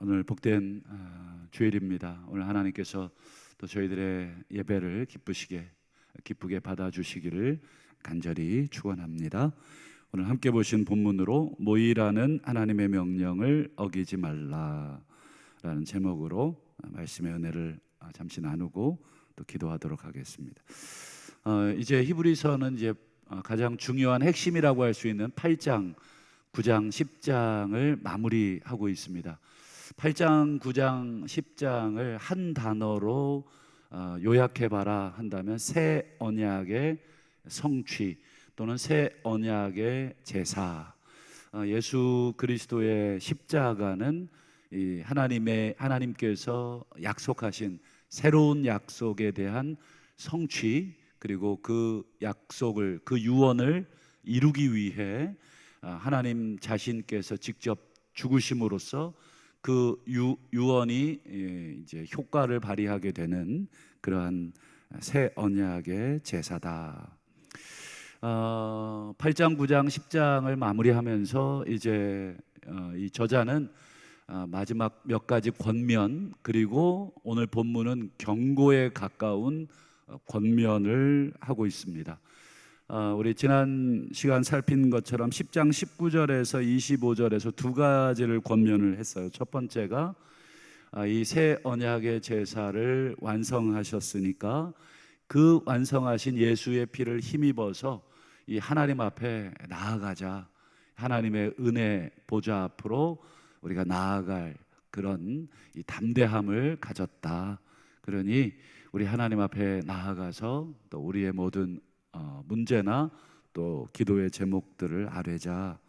오늘 복된 주일입니다. 오늘 하나님께서 또 저희들의 예배를 기쁘게 받아주시기를 간절히 축원합니다. 오늘 함께 보신 본문으로 모이라는 하나님의 명령을 어기지 말라라는 제목으로 말씀의 은혜를 잠시 나누고 또 기도하도록 하겠습니다. 이제 히브리서는 이제 가장 중요한 핵심이라고 할 수 있는 8장, 9장, 10장을 마무리하고 있습니다. 8장, 9장, 10장을 한 단어로 요약해봐라 한다면 새 언약의 성취 또는 새 언약의 제사, 예수 그리스도의 십자가는 이 하나님께서 약속하신 새로운 약속에 대한 성취, 그리고 그 약속을, 그 유언을 이루기 위해 하나님 자신께서 직접 죽으심으로써 그 유언이 이제 효과를 발휘하게 되는 그러한 새 언약의 제사다. 8장, 9장, 10장을 마무리하면서 이제 이 저자는 마지막 몇 가지 권면, 그리고 오늘 본문은 경고에 가까운 권면을 하고 있습니다. 우리 지난 시간 살핀 것처럼 10장 19절에서 25절에서 두 가지를 권면을 했어요. 첫 번째가 이 새 언약의 제사를 완성하셨으니까 그 완성하신 예수의 피를 힘입어서 이 하나님 앞에 나아가자. 하나님의 은혜 보좌 앞으로 우리가 나아갈 그런 이 담대함을 가졌다. 그러니 우리 하나님 앞에 나아가서 또 우리의 모든 문제나 또 기도의 제목들을 아뢰자.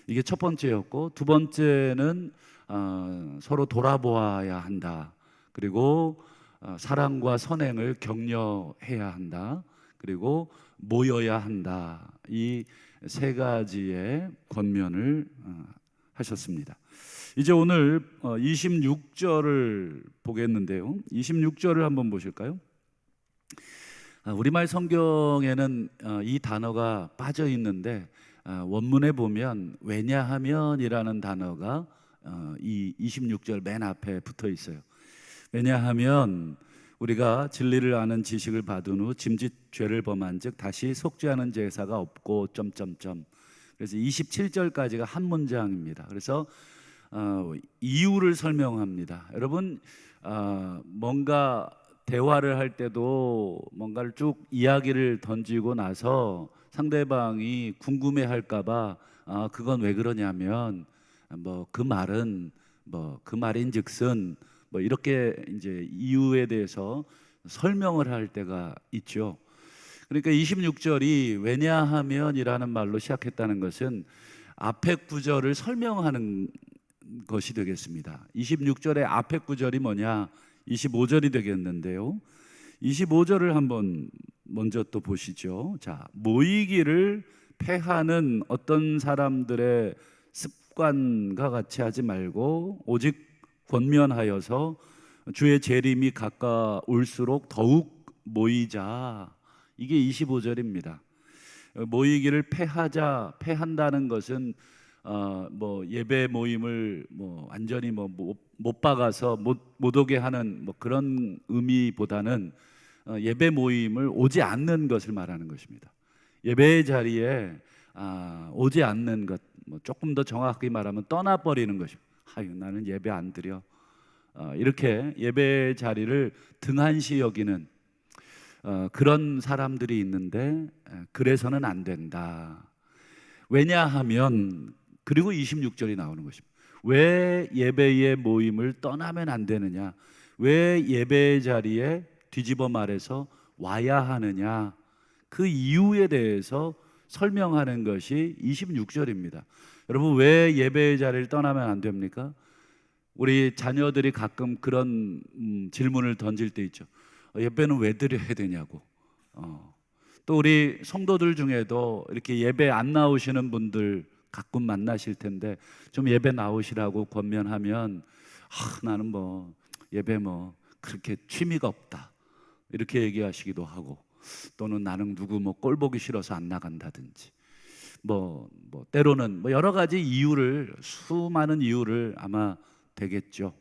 이게 첫 번째였고, 두 번째는 서로 돌아보아야 한다. 그리고 사랑과 선행을 격려해야 한다. 그리고 모여야 한다. 이 세 가지의 권면을 하셨습니다. 이제 오늘 26절을 보겠는데요. 26절을 한번 보실까요? 우리말 성경에는 이 단어가 빠져 있는데 원문에 보면 왜냐하면이라는 단어가 이 26절 맨 앞에 붙어 있어요. 왜냐하면 우리가 진리를 아는 지식을 받은 후 짐짓 죄를 범한 즉 다시 속죄하는 제사가 없고 점점점. 그래서 27절까지가 한 문장입니다. 그래서 이유를 설명합니다. 여러분, 뭔가 대화를 할 때도 뭔가를 쭉 이야기를 던지고 나서 상대방이 궁금해할까봐 그건 왜 그러냐면 그 말은 그 말인즉슨 이렇게 이제 이유에 대해서 설명을 할 때가 있죠. 그러니까 26절이 왜냐하면이라는 말로 시작했다는 것은 앞에 구절을 설명하는 것이 되겠습니다. 26절의 앞에 구절이 뭐냐? 25절이 되겠는데요. 25절을 한번 먼저 또 보시죠. 자, 모이기를 패하는 어떤 사람들의 습관과 같이 하지 말고 오직 권면하여서 주의 재림이 가까울수록 더욱 모이자. 이게 25절입니다. 모이기를 패한다는 것은 예배 모임을 완전히 못 박아서 못 오게 하는 그런 의미보다는 예배 모임을 오지 않는 것을 말하는 것입니다. 예배의 자리에 오지 않는 것, 조금 더 정확하게 말하면 떠나버리는 것입니다. 나는 예배 안 드려. 이렇게 예배의 자리를 등한시 여기는 그런 사람들이 있는데 그래서는 안 된다. 왜냐하면, 그리고 26절이 나오는 것입니다. 왜 예배의 모임을 떠나면 안 되느냐? 왜 예배의 자리에 뒤집어 말해서 와야 하느냐? 그 이유에 대해서 설명하는 것이 26절입니다. 여러분, 왜 예배의 자리를 떠나면 안 됩니까? 우리 자녀들이 가끔 그런 질문을 던질 때 있죠. 예배는 왜 드려야 되냐고. 또 우리 성도들 중에도 이렇게 예배 안 나오시는 분들 가끔 만나실 텐데 좀 예배 나오시라고 권면하면 나는 예배 그렇게 취미가 없다 이렇게 얘기하시기도 하고, 또는 나는 누구 꼴 보기 싫어서 안 나간다든지 때로는 여러 가지 이유를, 수많은 이유를 아마 되겠죠.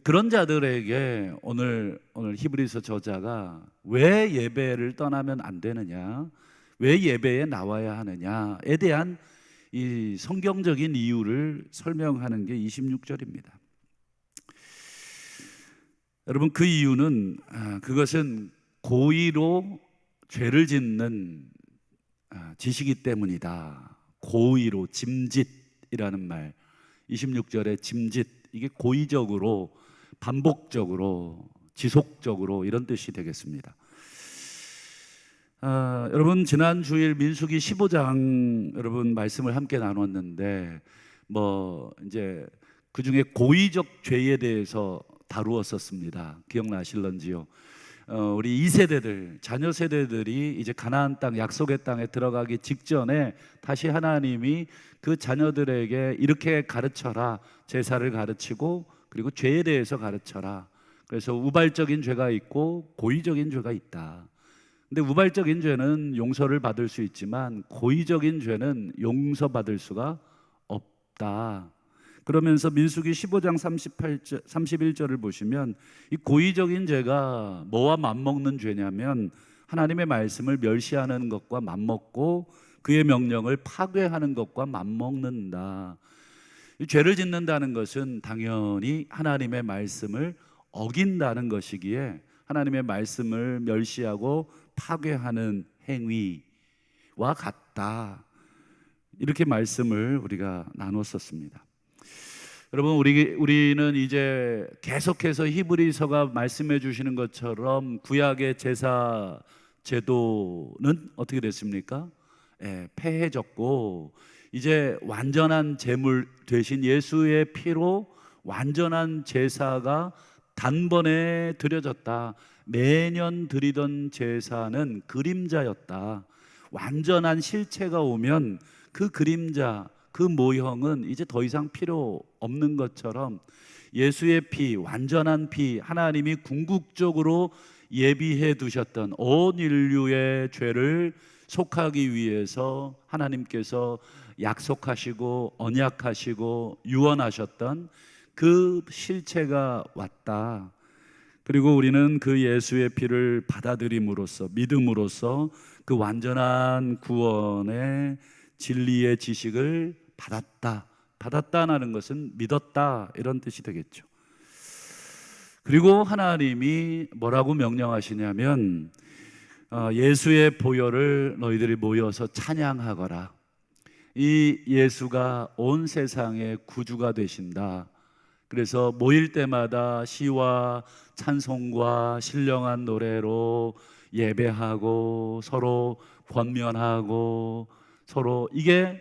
그런 자들에게 오늘 히브리서 저자가 왜 예배를 떠나면 안 되느냐, 왜 예배에 나와야 하느냐에 대한 이 성경적인 이유를 설명하는 게 26절입니다. 여러분, 그 이유는 그것은 고의로 죄를 짓는 짓이기 때문이다. 고의로, 짐짓이라는 말, 26절에 짐짓, 이게 고의적으로, 반복적으로, 지속적으로 이런 뜻이 되겠습니다. 여러분, 지난 주일 민수기 15장 여러분 말씀을 함께 나눴는데 이제 그 중에 고의적 죄에 대해서 다루었었습니다. 기억나실런지요? 우리 2세대들, 자녀 세대들이 이제 가나안 땅, 약속의 땅에 들어가기 직전에 다시 하나님이 그 자녀들에게 이렇게 가르쳐라, 제사를 가르치고 그리고 죄에 대해서 가르쳐라. 그래서 우발적인 죄가 있고 고의적인 죄가 있다. 근데 우발적인 죄는 용서를 받을 수 있지만 고의적인 죄는 용서받을 수가 없다. 그러면서 민수기 15장 31절을 보시면 이 고의적인 죄가 뭐와 맞먹는 죄냐면 하나님의 말씀을 멸시하는 것과 맞먹고 그의 명령을 파괴하는 것과 맞먹는다. 이 죄를 짓는다는 것은 당연히 하나님의 말씀을 어긴다는 것이기에 하나님의 말씀을 멸시하고 파괴하는 행위와 같다. 이렇게 말씀을 우리가 나눴었습니다. 여러분, 우리는 이제 계속해서 히브리서가 말씀해 주시는 것처럼 구약의 제사 제도는 어떻게 됐습니까? 폐해졌고 이제 완전한 제물 되신 예수의 피로 완전한 제사가 단번에 드려졌다. 매년 드리던 제사는 그림자였다. 완전한 실체가 오면 그 그림자, 그 모형은 이제 더 이상 필요 없는 것처럼 예수의 피, 완전한 피, 하나님이 궁극적으로 예비해 두셨던 온 인류의 죄를 속하기 위해서 하나님께서 약속하시고 언약하시고 유언하셨던 그 실체가 왔다. 그리고 우리는 그 예수의 피를 받아들임으로써, 믿음으로써 그 완전한 구원의 진리의 지식을 받았다라는 것은 믿었다, 이런 뜻이 되겠죠. 그리고 하나님이 뭐라고 명령하시냐면 예수의 보혈을 너희들이 모여서 찬양하거라. 이 예수가 온 세상의 구주가 되신다. 그래서 모일 때마다 시와 찬송과 신령한 노래로 예배하고 서로 권면하고 서로, 이게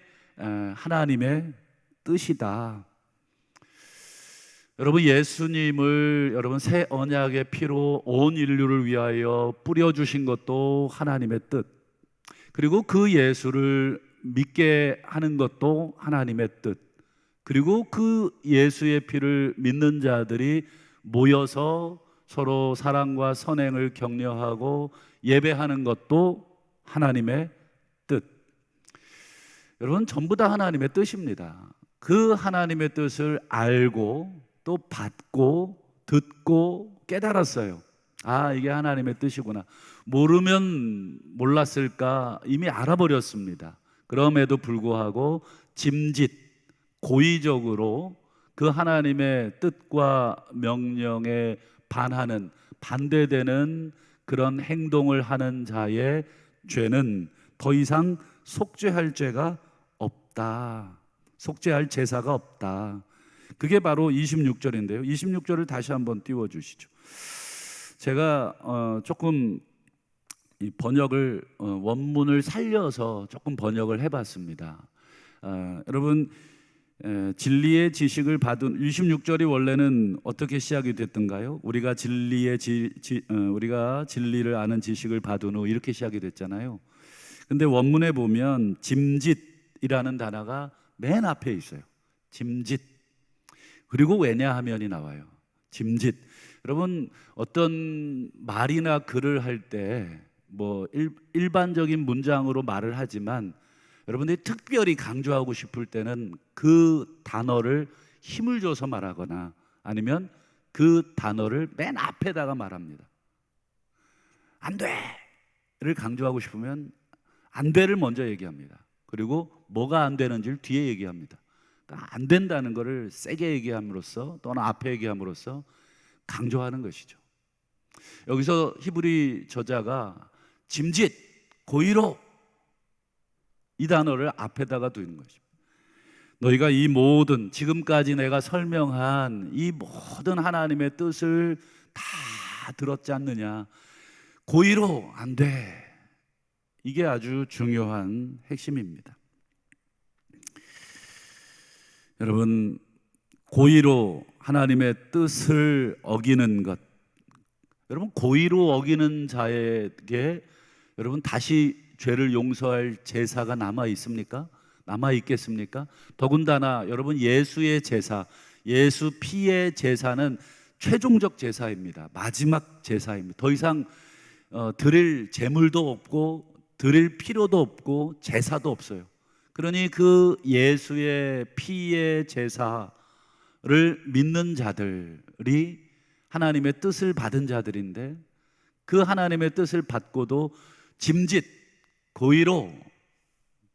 하나님의 뜻이다. 여러분, 예수님을 여러분 새 언약의 피로 온 인류를 위하여 뿌려주신 것도 하나님의 뜻, 그리고 그 예수를 믿게 하는 것도 하나님의 뜻, 그리고 그 예수의 피를 믿는 자들이 모여서 서로 사랑과 선행을 격려하고 예배하는 것도 하나님의 뜻. 여러분, 전부 다 하나님의 뜻입니다. 그 하나님의 뜻을 알고 또 받고 듣고 깨달았어요. 아, 이게 하나님의 뜻이구나. 모르면 몰랐을까? 이미 알아버렸습니다. 그럼에도 불구하고 짐짓, 고의적으로 그 하나님의 뜻과 명령에 반하는, 반대되는 그런 행동을 하는 자의 죄는 더 이상 속죄할 죄가 없다. 속죄할 제사가 없다. 그게 바로 26절인데요. 26절을 다시 한번 띄워주시죠. 제가 조금 이 번역을 원문을 살려서 조금 번역을 해봤습니다. 여러분, 진리의 지식을 받은 26절이 원래는 어떻게 시작이 됐던가요? 우리가 진리를 아는 지식을 받은 후, 이렇게 시작이 됐잖아요. 근데 원문에 보면 짐짓이라는 단어가 맨 앞에 있어요. 짐짓. 그리고 왜냐하면이 나와요. 짐짓. 여러분, 어떤 말이나 글을 할 때 일반적인 문장으로 말을 하지만 여러분들이 특별히 강조하고 싶을 때는 그 단어를 힘을 줘서 말하거나 아니면 그 단어를 맨 앞에다가 말합니다. 안 돼를 강조하고 싶으면 안 돼를 먼저 얘기합니다. 그리고 뭐가 안 되는지를 뒤에 얘기합니다. 그러니까 안 된다는 것을 세게 얘기함으로써 또는 앞에 얘기함으로써 강조하는 것이죠. 여기서 히브리 저자가 짐짓, 고의로 이 단어를 앞에다가 두는 것입니다. 너희가 이 모든 지금까지 내가 설명한 이 모든 하나님의 뜻을 다 들었지 않느냐. 고의로 안 돼. 이게 아주 중요한 핵심입니다. 여러분, 고의로 하나님의 뜻을 어기는 것, 여러분 고의로 어기는 자에게 여러분 다시 죄를 용서할 제사가 남아 있습니까? 남아 있겠습니까? 더군다나 여러분 예수의 제사, 예수 피의 제사는 최종적 제사입니다. 마지막 제사입니다. 더 이상 드릴 제물도 없고 드릴 필요도 없고 제사도 없어요. 그러니 그 예수의 피의 제사를 믿는 자들이 하나님의 뜻을 받은 자들인데 그 하나님의 뜻을 받고도 짐짓, 고의로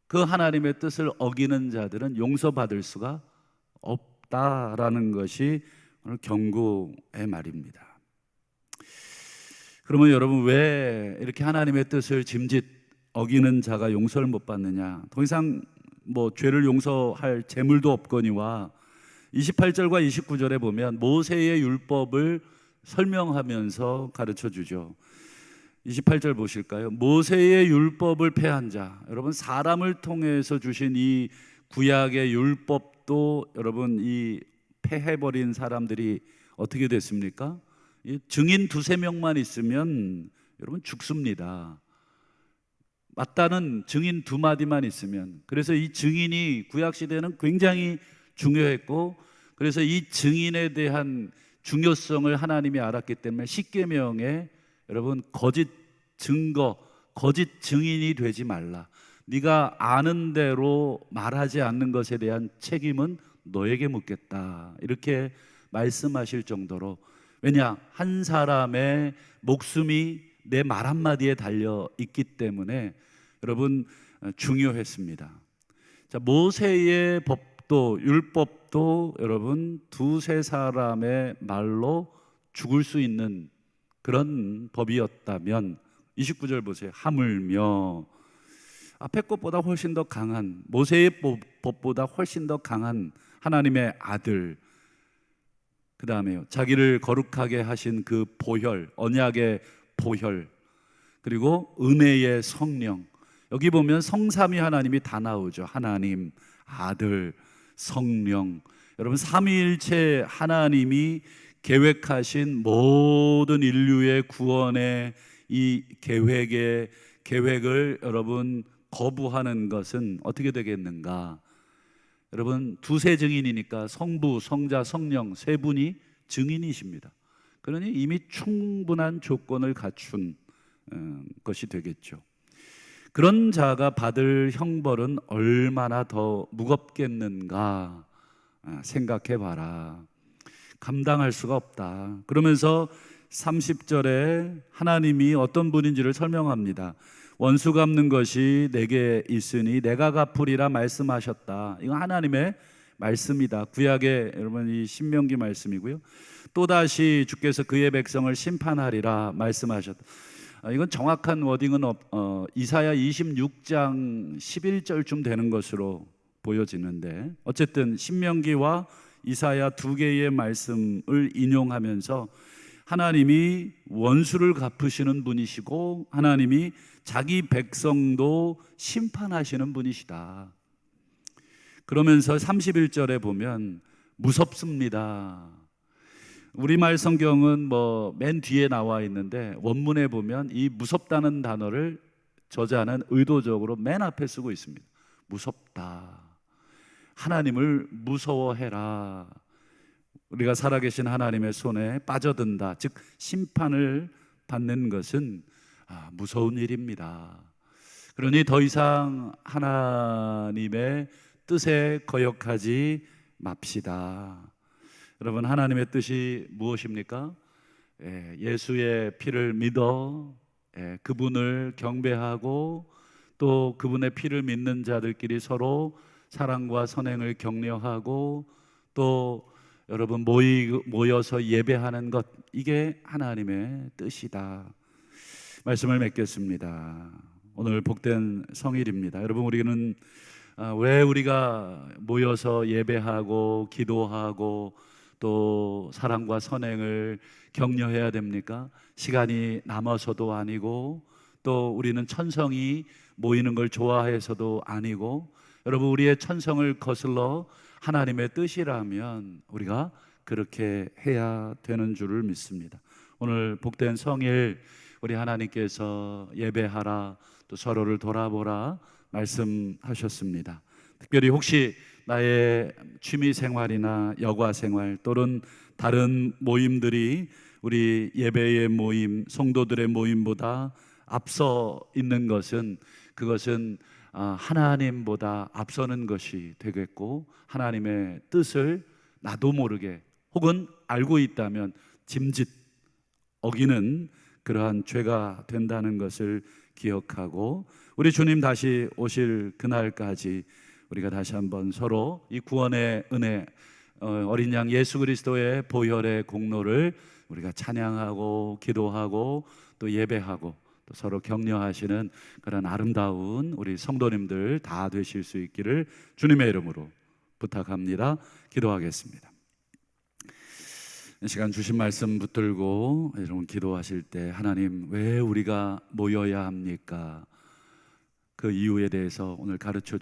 그 하나님의 뜻을 어기는 자들은 용서받을 수가 없다라는 것이 오늘 경고의 말입니다. 그러면 여러분 왜 이렇게 하나님의 뜻을 짐짓 어기는 자가 용서를 못 받느냐? 더 이상 죄를 용서할 재물도 없거니와 28절과 29절에 보면 모세의 율법을 설명하면서 가르쳐 주죠. 28절 보실까요? 모세의 율법을 폐한 자. 여러분 사람을 통해서 주신 이 구약의 율법도 여러분 이 폐해버린 사람들이 어떻게 됐습니까? 증인 두세 명만 있으면 여러분 죽습니다. 맞다는 증인 두 마디만 있으면. 그래서 이 증인이 구약시대는 굉장히 중요했고 그래서 이 증인에 대한 중요성을 하나님이 알았기 때문에 십계명에 여러분 거짓 증거, 거짓 증인이 되지 말라. 네가 아는 대로 말하지 않는 것에 대한 책임은 너에게 묻겠다. 이렇게 말씀하실 정도로 왜냐? 한 사람의 목숨이 내 말 한마디에 달려 있기 때문에 여러분 중요했습니다. 자, 모세의 법도 율법도 여러분 두세 사람의 말로 죽을 수 있는 그런 법이었다면 29절 보세요. 하물며 앞에 것보다 훨씬 더 강한 모세의 법보다 훨씬 더 강한 하나님의 아들 그 다음에요 자기를 거룩하게 하신 그 보혈 언약의 보혈 그리고 은혜의 성령 여기 보면 성삼위 하나님이 다 나오죠. 하나님, 아들, 성령 여러분 삼위일체 하나님이 계획하신 모든 인류의 구원의 이 계획을 여러분 거부하는 것은 어떻게 되겠는가? 여러분 두세 증인이니까 성부, 성자, 성령 세 분이 증인이십니다. 그러니 이미 충분한 조건을 갖춘 것이 되겠죠. 그런 자가 받을 형벌은 얼마나 더 무겁겠는가 생각해 봐라. 감당할 수가 없다. 그러면서 30절에 하나님이 어떤 분인지를 설명합니다. 원수 갚는 것이 내게 있으니 내가 갚으리라 말씀하셨다. 이거 하나님의 말씀이다. 구약의 여러분 이 신명기 말씀이고요. 또다시 주께서 그의 백성을 심판하리라 말씀하셨다. 이건 정확한 워딩은 이사야 26장 11절쯤 되는 것으로 보여지는데 어쨌든 신명기와 이사야 두 개의 말씀을 인용하면서 하나님이 원수를 갚으시는 분이시고 하나님이 자기 백성도 심판하시는 분이시다. 그러면서 31절에 보면 무섭습니다. 우리말 성경은 맨 뒤에 나와 있는데 원문에 보면 이 무섭다는 단어를 저자는 의도적으로 맨 앞에 쓰고 있습니다. 무섭다. 하나님을 무서워해라. 우리가 살아계신 하나님의 손에 빠져든다. 즉 심판을 받는 것은 무서운 일입니다. 그러니 더 이상 하나님의 뜻에 거역하지 맙시다. 여러분, 하나님의 뜻이 무엇입니까? 예수의 피를 믿어 그분을 경배하고 또 그분의 피를 믿는 자들끼리 서로 사랑과 선행을 격려하고 또 여러분 모여서 예배하는 것, 이게 하나님의 뜻이다. 말씀을 맺겠습니다. 오늘 복된 성일입니다. 여러분, 우리는 왜 우리가 모여서 예배하고 기도하고 또 사랑과 선행을 격려해야 됩니까? 시간이 남아서도 아니고 또 우리는 천성이 모이는 걸 좋아해서도 아니고, 여러분, 우리의 천성을 거슬러 하나님의 뜻이라면 우리가 그렇게 해야 되는 줄을 믿습니다. 오늘 복된 성일, 우리 하나님께서 예배하라, 또 서로를 돌아보라 말씀하셨습니다. 특별히 혹시 나의 취미 생활이나 여가 생활 또는 다른 모임들이 우리 예배의 모임, 성도들의 모임보다 앞서 있는 것은, 그것은 하나님보다 앞서는 것이 되겠고, 하나님의 뜻을 나도 모르게 혹은 알고 있다면 짐짓 어기는 그러한 죄가 된다는 것을 기억하고, 우리 주님 다시 오실 그날까지 우리가 다시 한번 서로 이 구원의 은혜, 어린 양 예수 그리스도의 보혈의 공로를 우리가 찬양하고 기도하고 또 예배하고 또 서로 격려하시는 그런 아름다운 우리 성도님들 다 되실 수 있기를 주님의 이름으로 부탁합니다. 기도하겠습니다. 이 시간 주신 말씀 붙들고 여러분 기도하실 때, 하나님, 왜 우리가 모여야 합니까? 그 이유에 대해서 오늘 가르쳐